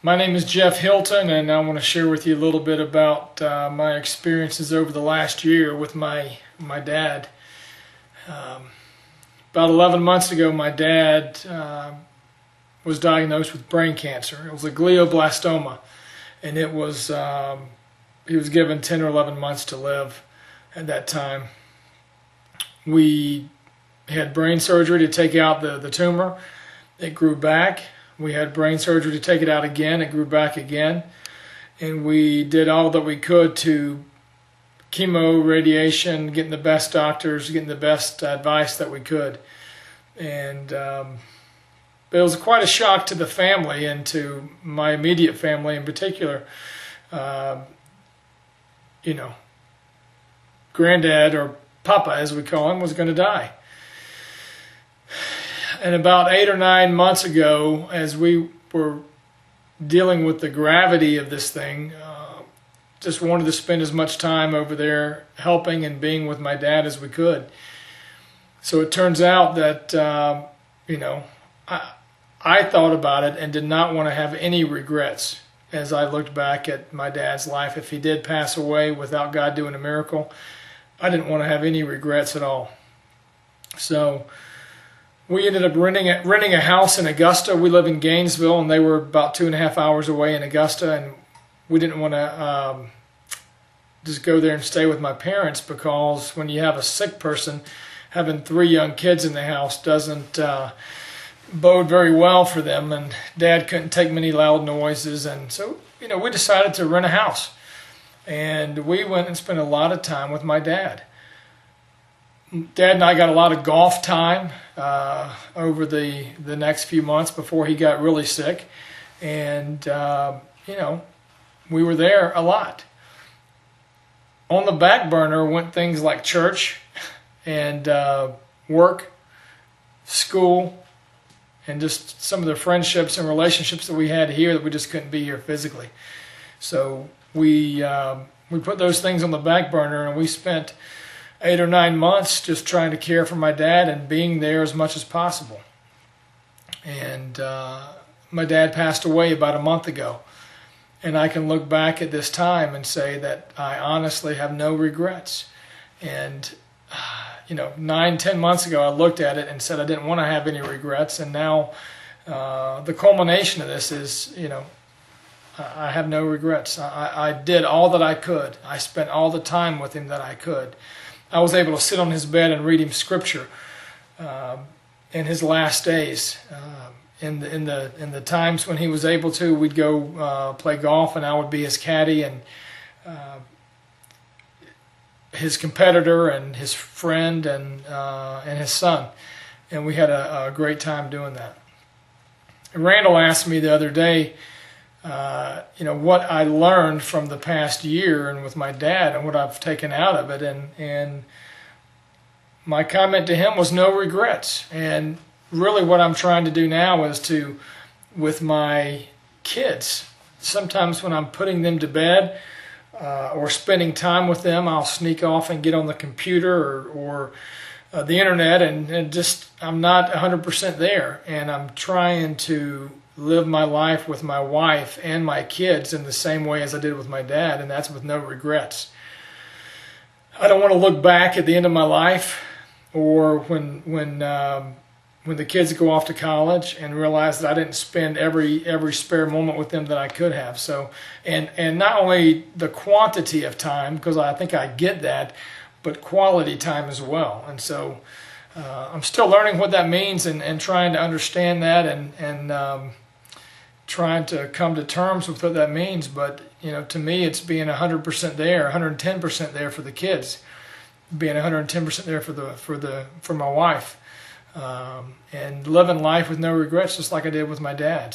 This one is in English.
My name is Jeff Hilton, and I want to share with you a little bit about my experiences over the last year with my dad. About 11 months ago, my dad was diagnosed with brain cancer. It was a glioblastoma, and it was he was given 10 or 11 months to live at that time. We had brain surgery to take out the tumor. It grew back. We had brain surgery to take it out again. It grew back again. And we did all that we could to chemo, radiation, getting the best doctors, getting the best advice that we could. And but it was quite a shock to the family and to my immediate family in particular. Granddad, or Papa as we call him, was going to die. And about 8 or 9 months ago, as we were dealing with the gravity of this thing, just wanted to spend as much time over there helping and being with my dad as we could. So it turns out that, I thought about it and did not want to have any regrets as I looked back at my dad's life. If he did pass away without God doing a miracle, I didn't want to have any regrets at all. So we ended up renting a house in Augusta. We live in Gainesville, and they were about 2.5 hours away in Augusta, and we didn't want to just go there and stay with my parents, because when you have a sick person, having 3 young kids in the house doesn't bode very well for them, and Dad couldn't take many loud noises, and so we decided to rent a house, and we went and spent a lot of time with my dad. Dad and I got a lot of golf time over the next few months before he got really sick. And, we were there a lot. On the back burner went things like church and work, school, and just some of the friendships and relationships that we had here that we just couldn't be here physically. So we put those things on the back burner, and we spent 8 or 9 months just trying to care for my dad and being there as much as possible. And my dad passed away about a month ago. And I can look back at this time and say that I honestly have no regrets. And, 9-10 months ago, I looked at it and said I didn't want to have any regrets. And now the culmination of this is, I have no regrets. I did all that I could. I spent all the time with him that I could. I was able to sit on his bed and read him scripture in his last days. In the times when he was able to, we'd go play golf, and I would be his caddy and his competitor and his friend and his son, and we had a great time doing that. And Randall asked me the other day, what I learned from the past year and with my dad and what I've taken out of it. And my comment to him was no regrets. And really what I'm trying to do now is with my kids, sometimes when I'm putting them to bed or spending time with them, I'll sneak off and get on the computer or the internet and just, I'm not 100% there. And I'm trying to live my life with my wife and my kids in the same way as I did with my dad, and that's with no regrets. I don't want to look back at the end of my life or when the kids go off to college and realize that I didn't spend every spare moment with them that I could have. So, and not only the quantity of time, because I think I get that, but quality time as well. And so I'm still learning what that means and trying to understand that and trying to come to terms with what that means. But to me, it's being 100% there, 110% there for the kids, being 110% there for my wife, and living life with no regrets, just like I did with my dad.